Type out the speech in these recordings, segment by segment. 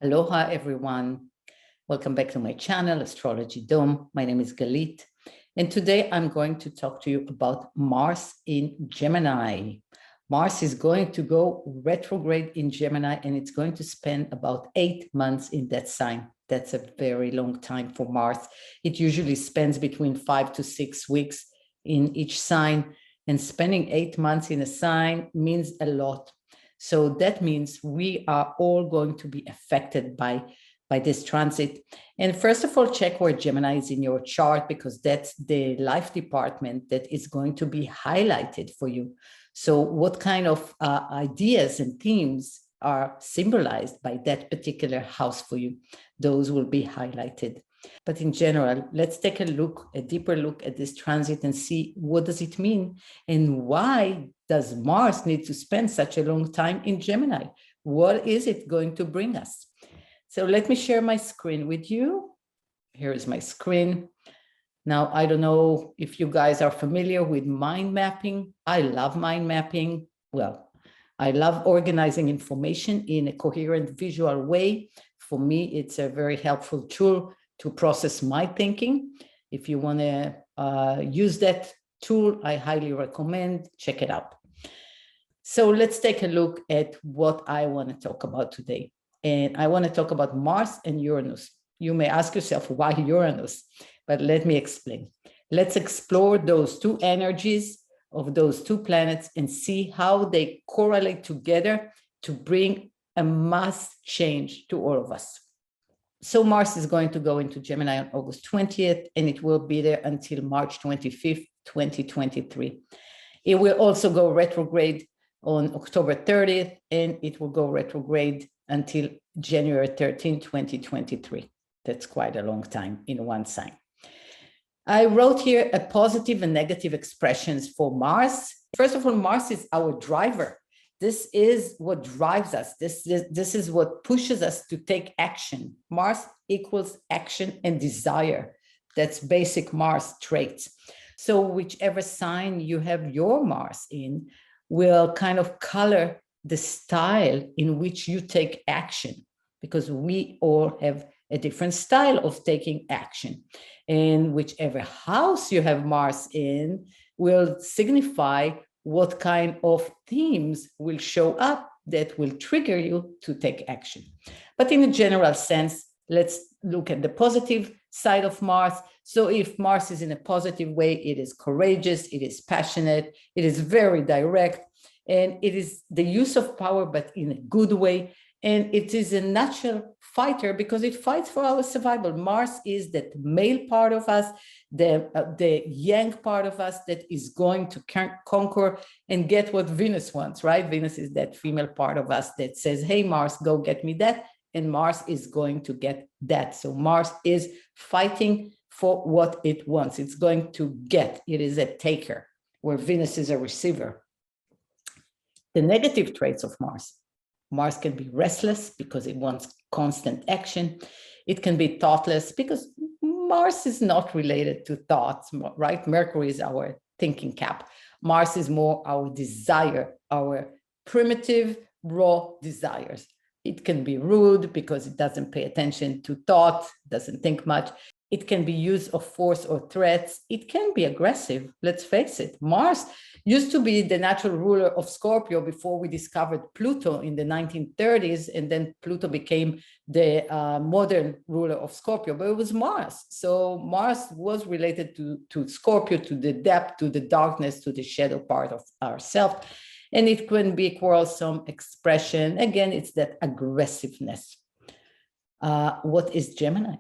Aloha, everyone. Welcome back to my channel, Astrology Dome. My name is Galit, and today I'm going to talk to you about Mars in Gemini. Mars is going to go retrograde in Gemini, and it's going to spend about 8 months in that sign. That's a very long time for Mars. It usually spends between 5 to 6 weeks in each sign, and spending 8 months in a sign means a lot. So that means we are all going to be affected by this transit. And first of all, check where Gemini is in your chart, because that's the life department that is going to be highlighted for you. So what kind of ideas and themes are symbolized by that particular house for you? Those will be highlighted. But in general, let's take a deeper look at this transit and see what does it mean, and why does Mars need to spend such a long time in Gemini? What is it going to bring us? So let me share my screen with you. Here is my screen. Now, I don't know if you guys are familiar with mind mapping. I love mind mapping. Well, I love organizing information in a coherent visual way. For me, it's a very helpful tool to process my thinking. If you want to use that tool, I highly recommend, check it out. So let's take a look at what I want to talk about today. And I want to talk about Mars and Uranus. You may ask yourself, why Uranus? But let me explain. Let's explore those two energies of those two planets and see how they correlate together to bring a mass change to all of us. So Mars is going to go into Gemini on August 20th, and it will be there until March 25th, 2023. It will also go retrograde on October 30th, and it will go retrograde until January 13, 2023. That's quite a long time in one sign. I wrote here a positive and negative expressions for Mars. First of all, Mars is our driver. This is what drives us. This is what pushes us to take action. Mars equals action and desire. That's basic Mars traits. So whichever sign you have your Mars in will kind of color the style in which you take action, because we all have a different style of taking action. And whichever house you have Mars in will signify what kind of themes will show up that will trigger you to take action. But in a general sense, let's look at the positive side of Mars. So if Mars is in a positive way, it is courageous, it is passionate, it is very direct, and it is the use of power, but in a good way. And it is a natural fighter because it fights for our survival. Mars is that male part of us, the yang part of us that is going to conquer and get what Venus wants, right? Venus is that female part of us that says, hey, Mars, go get me that. And Mars is going to get that. So Mars is fighting for what it wants. It's going to get. It is a taker, where Venus is a receiver. The negative traits of Mars. Mars can be restless because it wants constant action. It can be thoughtless because Mars is not related to thoughts, right? Mercury is our thinking cap. Mars is more our desire, our primitive, raw desires. It can be rude because it doesn't pay attention to thought, doesn't think much. It can be use of force or threats. It can be aggressive. Let's face it. Mars used to be the natural ruler of Scorpio before we discovered Pluto in the 1930s. And then Pluto became the modern ruler of Scorpio, but it was Mars. So Mars was related to Scorpio, to the depth, to the darkness, to the shadow part of ourselves. And it can be quarrelsome expression. Again, it's that aggressiveness. What is Gemini?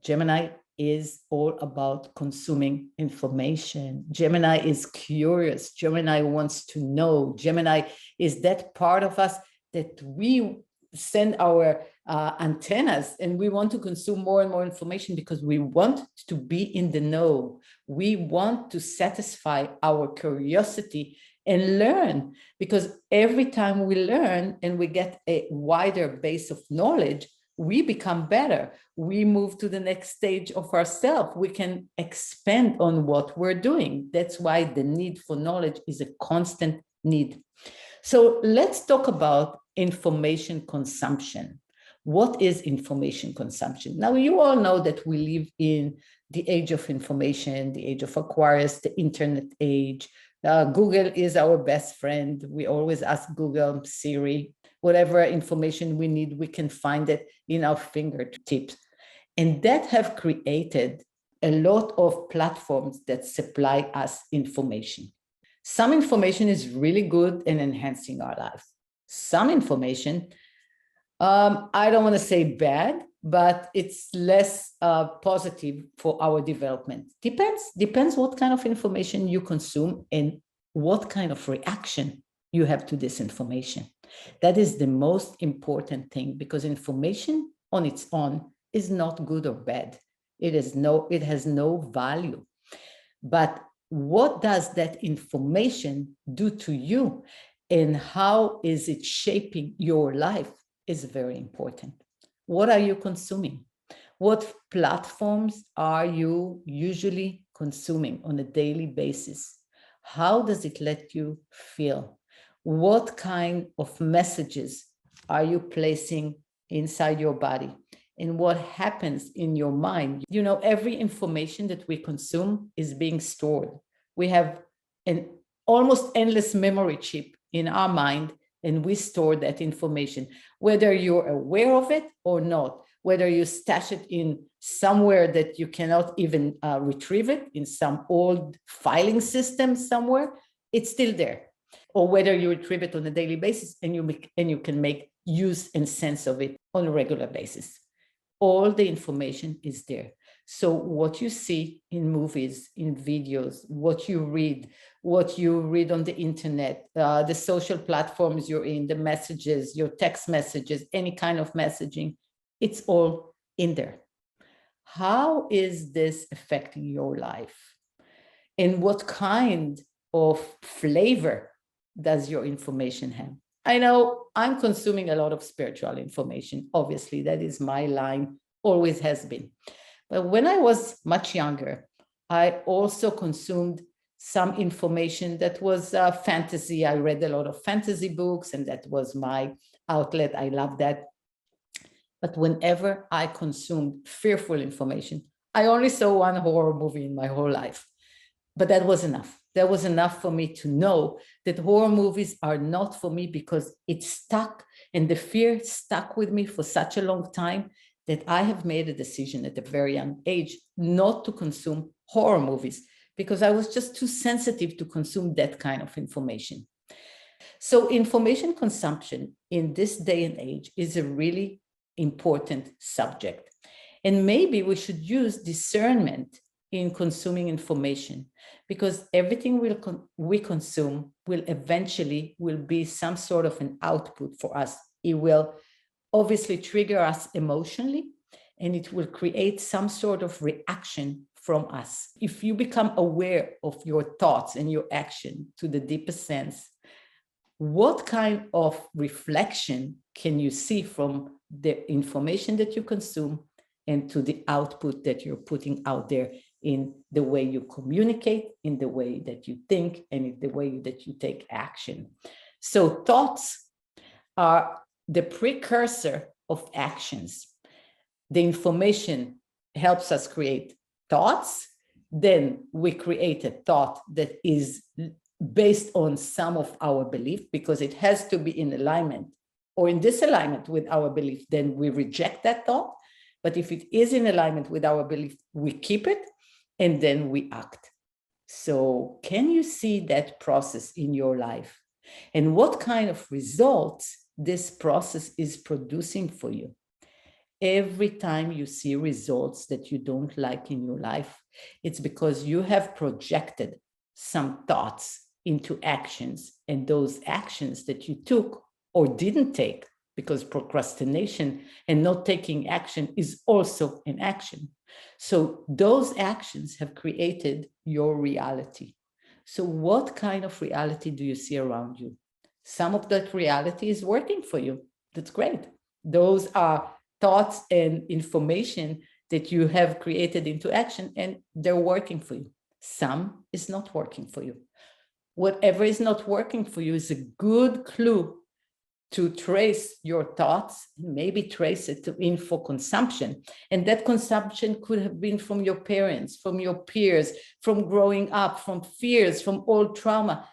Gemini is all about consuming information. Gemini is curious. Gemini wants to know. Gemini is that part of us that we send our antennas, and we want to consume more and more information because we want to be in the know. We want to satisfy our curiosity and learn, because every time we learn and we get a wider base of knowledge, we become better. We move to the next stage of ourselves. We can expand on what we're doing. That's why the need for knowledge is a constant need. So let's talk about information consumption. What is information consumption? Now, you all know that we live in the age of information, the age of Aquarius, the internet age. Google is our best friend. We always ask Google, Siri, whatever information we need, we can find it in our fingertips. And that have created a lot of platforms that supply us information. Some information is really good and enhancing our life. Some information, I don't want to say bad, but it's less positive for our development. Depends what kind of information you consume and what kind of reaction you have to this information. That is the most important thing, because information on its own is not good or bad. It has no value. But what does that information do to you, and how is it shaping your life, is very important. What are you consuming? What platforms are you usually consuming on a daily basis? How does it let you feel? What kind of messages are you placing inside your body? And what happens in your mind? You know, every information that we consume is being stored. We have an almost endless memory chip in our mind, and we store that information, whether you're aware of it or not, whether you stash it in somewhere that you cannot even retrieve it, in some old filing system somewhere, it's still there. Or whether you retrieve it on a daily basis and you can make use and sense of it on a regular basis. All the information is there. So what you see in movies, in videos, what you read on the internet, the social platforms you're in, the messages, your text messages, any kind of messaging, it's all in there. How is this affecting your life? And what kind of flavor does your information have? I know I'm consuming a lot of spiritual information. Obviously, that is my line, always has been. But when I was much younger, I also consumed some information that was fantasy. I read a lot of fantasy books, and that was my outlet. I love that. But whenever I consumed fearful information, I only saw one horror movie in my whole life. But that was enough. That was enough for me to know that horror movies are not for me, because it stuck, and the fear stuck with me for such a long time that I have made a decision at a very young age not to consume horror movies, because I was just too sensitive to consume that kind of information. So information consumption in this day and age is a really important subject. And maybe we should use discernment in consuming information, because everything we consume will eventually be some sort of an output for us. It will obviously trigger us emotionally, and it will create some sort of reaction from us. If you become aware of your thoughts and your action to the deepest sense, what kind of reflection can you see from the information that you consume and to the output that you're putting out there, in the way you communicate, in the way that you think, and in the way that you take action? So thoughts are the precursor of actions. The information helps us create thoughts. Then we create a thought that is based on some of our belief, because it has to be in alignment or in disalignment with our belief. Then we reject that thought. But if it is in alignment with our belief, we keep it, and then we act. So can you see that process in your life? And what kind of results this process is producing for you? Every time you see results that you don't like in your life, it's because you have projected some thoughts into actions, and those actions that you took or didn't take, because procrastination and not taking action is also an action. So those actions have created your reality. So what kind of reality do you see around you? Some of that reality is working for you. That's great. Those are thoughts and information that you have created into action, and they're working for you. Some is not working for you. Whatever is not working for you is a good clue to trace your thoughts, maybe trace it to info consumption. And that consumption could have been from your parents, from your peers, from growing up, from fears, from old trauma.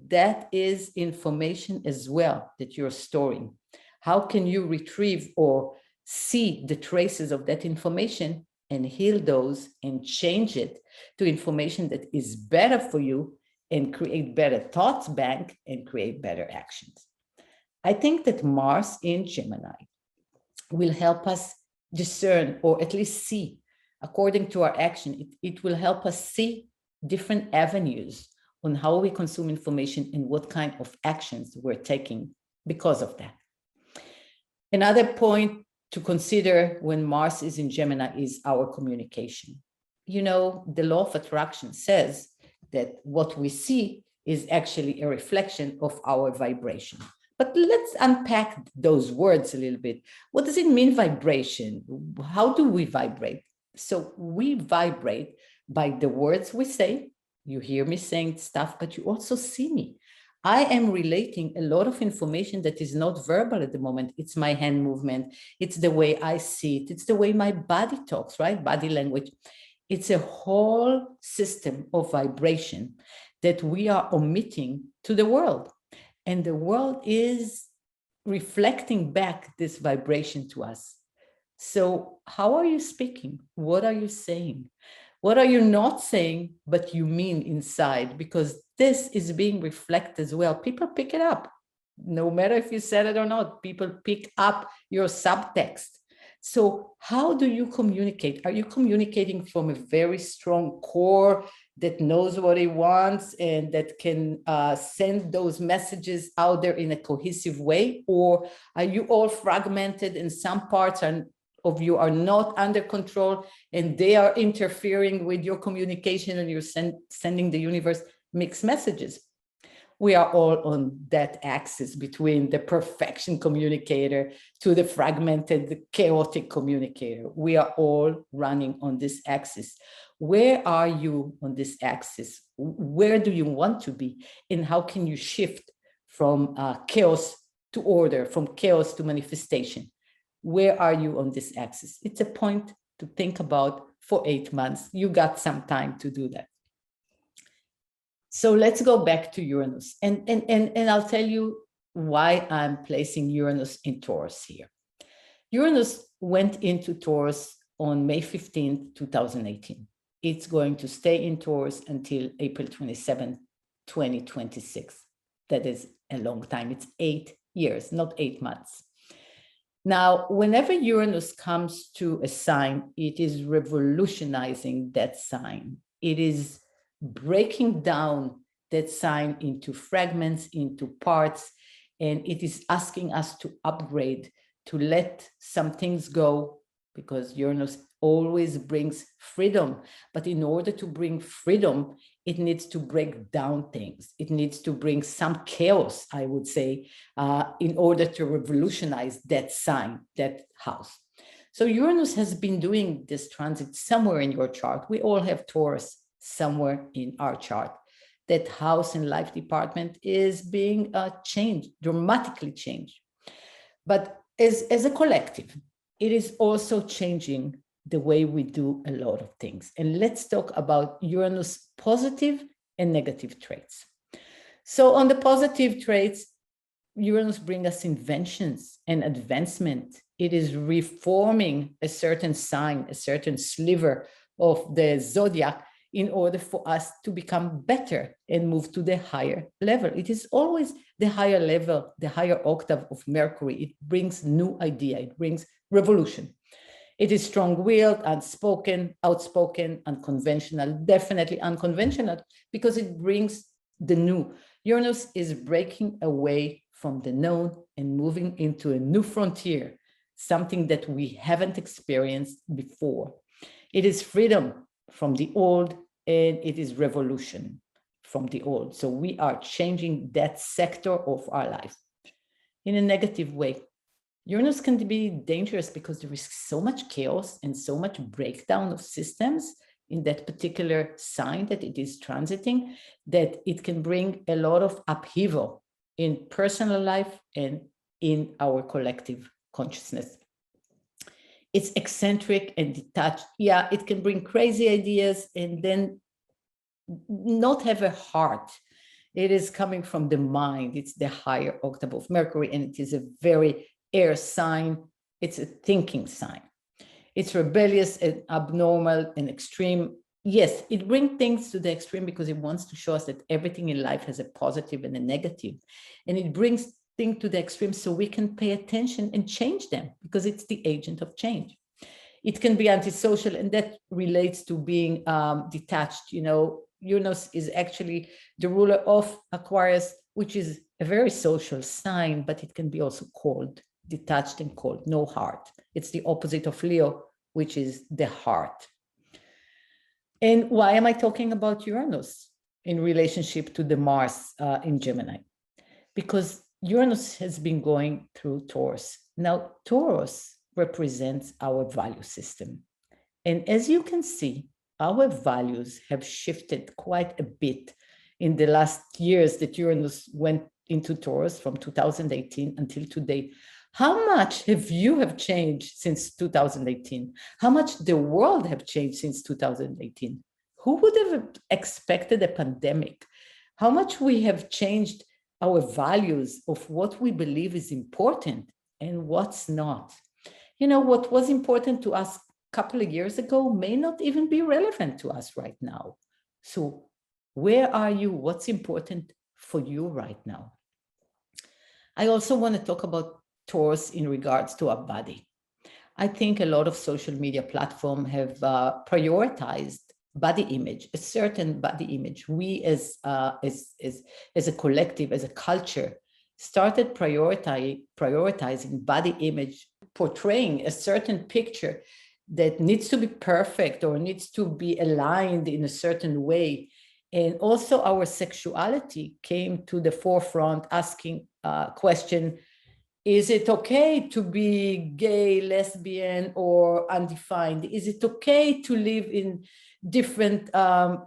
That is information as well that you're storing. How can you retrieve or see the traces of that information and heal those and change it to information that is better for you and create better thoughts bank and create better actions? I think that Mars in Gemini will help us discern, or at least see, according to our action, it will help us see different avenues on how we consume information and what kind of actions we're taking because of that. Another point to consider when Mars is in Gemini is our communication. You know, the law of attraction says that what we see is actually a reflection of our vibration. But let's unpack those words a little bit. What does it mean, vibration? How do we vibrate? So we vibrate by the words we say. You hear me saying stuff, but you also see me. I am relating a lot of information that is not verbal at the moment. It's my hand movement. It's the way I see it. It's the way my body talks, right? Body language. It's a whole system of vibration that we are omitting to the world. And the world is reflecting back this vibration to us. So how are you speaking? What are you saying? What are you not saying, but you mean inside? Because this is being reflected as well. People pick it up. No matter if you said it or not, people pick up your subtext. So how do you communicate? Are you communicating from a very strong core that knows what it wants and that can send those messages out there in a cohesive way? Or are you all fragmented and some parts of you are not under control and they are interfering with your communication and you're sending the universe mixed messages? We are all on that axis between the perfection communicator to the fragmented, the chaotic communicator. We are all running on this axis. Where are you on this axis? Where do you want to be? And how can you shift from chaos to order, from chaos to manifestation? Where are you on this axis? It's a point to think about for 8 months. You got some time to do that. So let's go back to Uranus. And I'll tell you why I'm placing Uranus in Taurus here. Uranus went into Taurus on May 15th, 2018. It's going to stay in Taurus until April 27, 2026. That is a long time. It's 8 years, not 8 months. Now, whenever Uranus comes to a sign, it is revolutionizing that sign. It is breaking down that sign into fragments, into parts, and it is asking us to upgrade, to let some things go, because Uranus always brings freedom. But in order to bring freedom, it needs to break down things. It needs to bring some chaos, I would say, in order to revolutionize that sign, that house. So Uranus has been doing this transit somewhere in your chart. We all have Taurus somewhere in our chart. That house and life department is being changed, dramatically changed. But as a collective, it is also changing the way we do a lot of things. And let's talk about Uranus' positive and negative traits. So on the positive traits, Uranus brings us inventions and advancement. It is reforming a certain sign, a certain sliver of the zodiac in order for us to become better and move to the higher level. It is always the higher level, the higher octave of Mercury. It brings new idea, it brings revolution. It is strong-willed, unspoken, outspoken, unconventional, definitely unconventional, because it brings the new. Uranus is breaking away from the known and moving into a new frontier, something that we haven't experienced before. It is freedom from the old, and it is revolution from the old. So we are changing that sector of our life. In a negative way, Uranus can be dangerous because there is so much chaos and so much breakdown of systems in that particular sign that it is transiting, that it can bring a lot of upheaval in personal life and in our collective consciousness. It's eccentric and detached. Yeah, it can bring crazy ideas and then not have a heart. It is coming from the mind. It's the higher octave of Mercury, and it is a very air sign. It's a thinking sign. It's rebellious and abnormal and extreme. Yes, it brings things to the extreme because it wants to show us that everything in life has a positive and a negative. And it brings things to the extreme so we can pay attention and change them because it's the agent of change. It can be antisocial, and that relates to being detached. You know, Uranus is actually the ruler of Aquarius, which is a very social sign, but it can be also cold, detached and cold, no heart. It's the opposite of Leo, which is the heart. And why am I talking about Uranus in relationship to the Mars in Gemini? Because Uranus has been going through Taurus. Now, Taurus represents our value system. And as you can see, our values have shifted quite a bit in the last years that Uranus went into Taurus from 2018 until today. How much have changed since 2018? How much the world have changed since 2018? Who would have expected a pandemic? How much we have changed our values of what we believe is important and what's not. You know, what was important to us a couple of years ago may not even be relevant to us right now. So where are you? What's important for you right now? I also want to talk about Taurus in regards to our body. I think a lot of social media platforms have prioritized body image, a certain body image. We as a collective, as a culture, started prioritizing body image, portraying a certain picture that needs to be perfect or needs to be aligned in a certain way. And also our sexuality came to the forefront, asking question, is it okay to be gay, lesbian, or undefined? Is it okay to live in different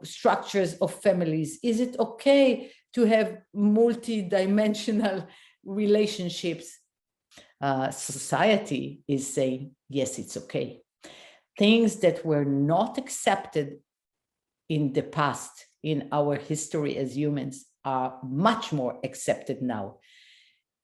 structures of families? Is it okay to have multi-dimensional relationships? Society is saying, yes, it's okay. Things that were not accepted in the past, in our history as humans, are much more accepted now.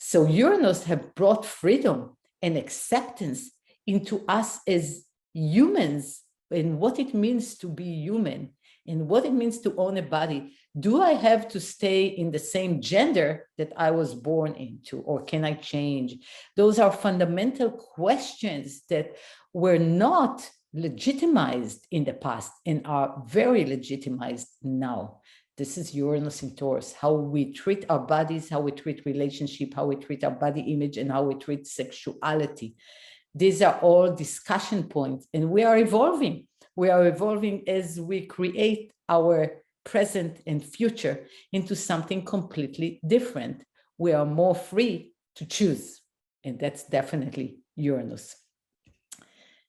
So Uranus have brought freedom and acceptance into us as humans and what it means to be human and what it means to own a body. Do I have to stay in the same gender that I was born into, or can I change? Those are fundamental questions that were not legitimized in the past and are very legitimized now. This is Uranus in Taurus, how we treat our bodies, how we treat relationship, how we treat our body image, and how we treat sexuality. These are all discussion points, and we are evolving. We are evolving as we create our present and future into something completely different. We are more free to choose, and that's definitely Uranus.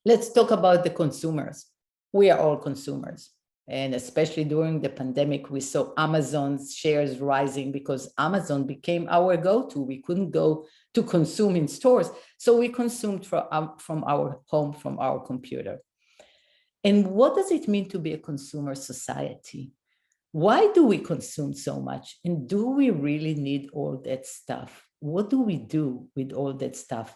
Let's talk about the consumers. We are all consumers. And especially during the pandemic, we saw Amazon's shares rising because Amazon became our go-to. We couldn't go to consume in stores. So we consumed from our home, from our computer. And what does it mean to be a consumer society? Why do we consume so much? And do we really need all that stuff? What do we do with all that stuff?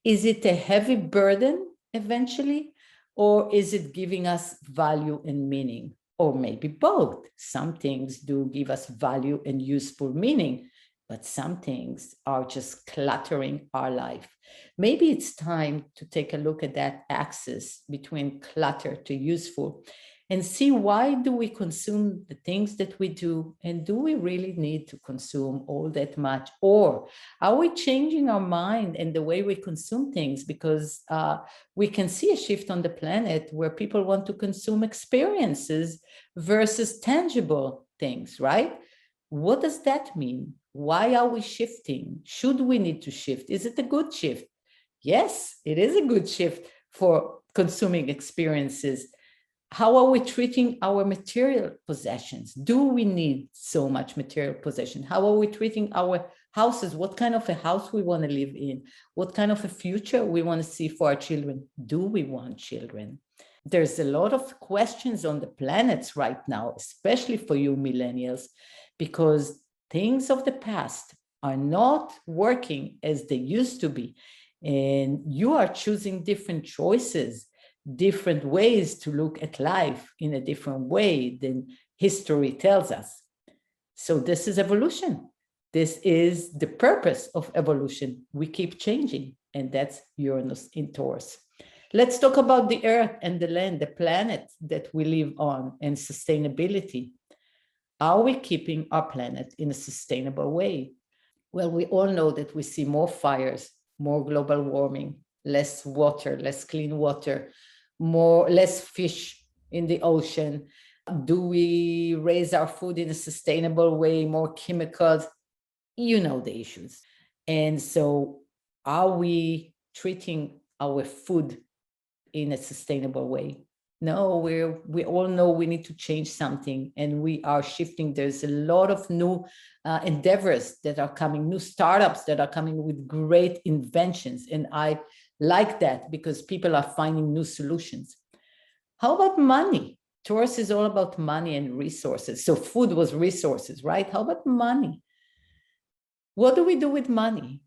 Is it a heavy burden eventually? Or is it giving us value and meaning? Or maybe both. Some things do give us value and useful meaning, but some things are just cluttering our life. Maybe it's time to take a look at that axis between clutter to useful and see, why do we consume the things that we do? And do we really need to consume all that much? Or are we changing our mind and the way we consume things? Because we can see a shift on the planet where people want to consume experiences versus tangible things, right? What does that mean? Why are we shifting? Should we need to shift? Is it a good shift? Yes, it is a good shift for consuming experiences. How are we treating our material possessions? Do we need so much material possession? How are we treating our houses, what kind of a house we want to live in, what kind of a future we want to see for our children. Do we want children? There's a lot of questions on the planets right now, especially for you millennials, because things of the past are not working as they used to be. And you are choosing different choices, different ways to look at life in a different way than history tells us. So this is evolution. This is the purpose of evolution. We keep changing, and that's Uranus in Taurus. Let's talk about the earth and the land, the planet that we live on, and sustainability. Are we keeping our planet in a sustainable way? Well, we all know that we see more fires, more global warming, less water, less clean water, less fish in the ocean. Do we raise our food in a sustainable way, more chemicals? You know the issues. And so are we treating our food in a sustainable way? No, we all know we need to change something, and we are shifting. There's a lot of new endeavors that are coming, new startups that are coming with great inventions. And I like that because people are finding new solutions. How about money? Taurus is all about money and resources. So food was resources, right? How about money? What do we do with money?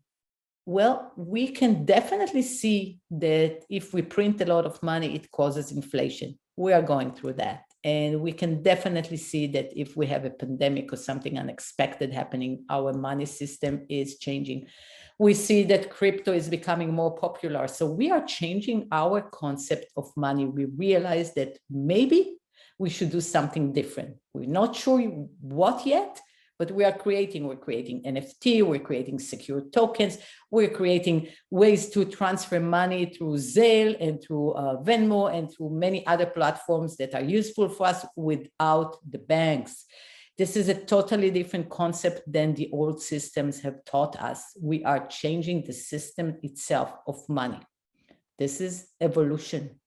Well, we can definitely see that if we print a lot of money, it causes inflation. We are going through that. And we can definitely see that if we have a pandemic or something unexpected happening, our money system is changing. We see that crypto is becoming more popular. So we are changing our concept of money. We realize that maybe we should do something different. We're not sure what yet, but we're creating NFT, we're creating secure tokens, we're creating ways to transfer money through Zelle and through Venmo and through many other platforms that are useful for us without the banks. This is a totally different concept than the old systems have taught us. We are changing the system itself of money. This is evolution.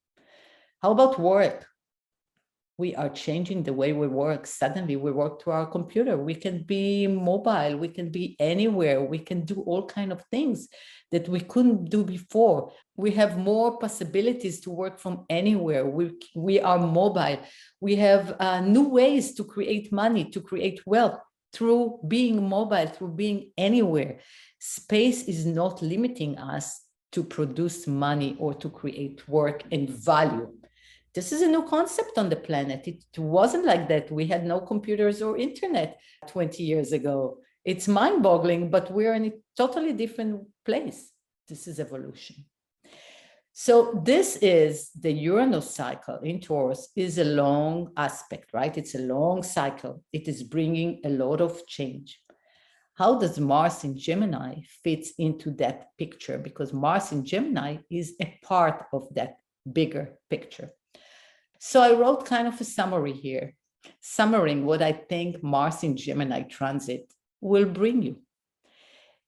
How about work? We are changing the way we work. Suddenly we work through our computer. We can be mobile. We can be anywhere. We can do all kinds of things that we couldn't do before. We have more possibilities to work from anywhere. We are mobile. We have new ways to create money, to create wealth through being mobile, through being anywhere. Space is not limiting us to produce money or to create work and value. This is a new concept on the planet. It wasn't like that. We had no computers or internet 20 years ago. It's mind-boggling, but we're in a totally different place. This is evolution. So this is the Uranus cycle in Taurus is a long aspect, right? It's a long cycle. It is bringing a lot of change. How does Mars in Gemini fits into that picture? Because Mars in Gemini is a part of that bigger picture. So I wrote kind of a summary here, summarizing what I think Mars in Gemini transit will bring you.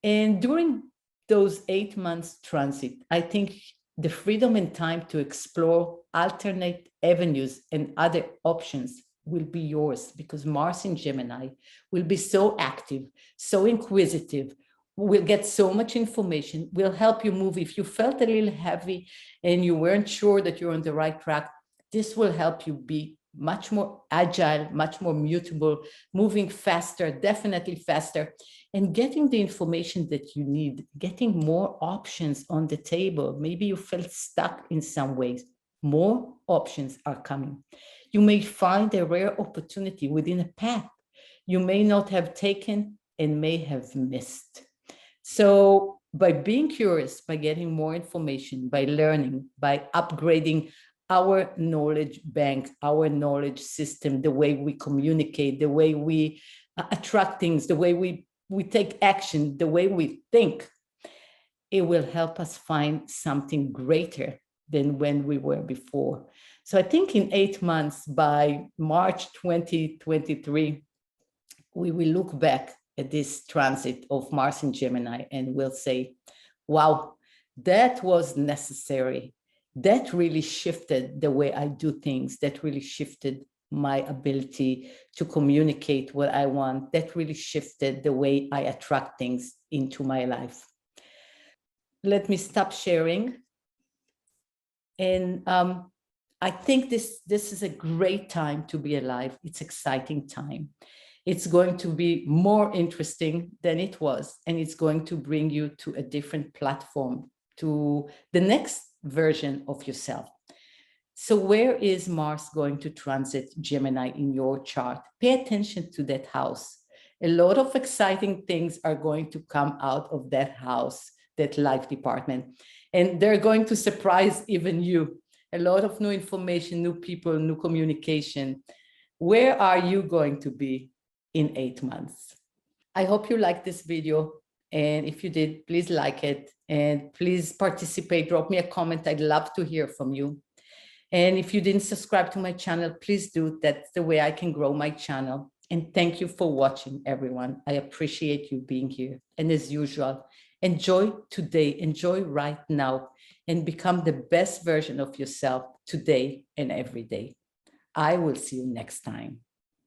And during those 8 months transit, I think the freedom and time to explore alternate avenues and other options will be yours, because Mars in Gemini will be so active, so inquisitive, will get so much information, will help you move. If you felt a little heavy and you weren't sure that you're on the right track, this will help you be much more agile, much more mutable, moving faster, definitely faster, and getting the information that you need, getting more options on the table. Maybe you felt stuck in some ways. More options are coming. You may find a rare opportunity within a path you may not have taken and may have missed. So by being curious, by getting more information, by learning, by upgrading our knowledge bank, our knowledge system, the way we communicate, the way we attract things, the way we take action, the way we think, it will help us find something greater than when we were before. So I think in 8 months, by March 2023, we will look back at this transit of Mars in Gemini and we'll say, wow, that was necessary. That really shifted the way I do things. That really shifted my ability to communicate what I want. That really shifted the way I attract things into my life. Let me stop sharing. And I think this is a great time to be alive. It's exciting time. It's going to be more interesting than it was, and it's going to bring you to a different platform, to the next version of yourself. So where is Mars going to transit Gemini in your chart? Pay attention to that house. A lot of exciting things are going to come out of that house, that life department, and they're going to surprise even you. A lot of new information, new people, new communication. Where are you going to be in 8 months? I hope you liked this video. And if you did, please like it and please participate. Drop me a comment. I'd love to hear from you. And if you didn't subscribe to my channel, please do. That's the way I can grow my channel. And thank you for watching, everyone. I appreciate you being here. And as usual, enjoy today, enjoy right now, and become the best version of yourself today and every day. I will see you next time.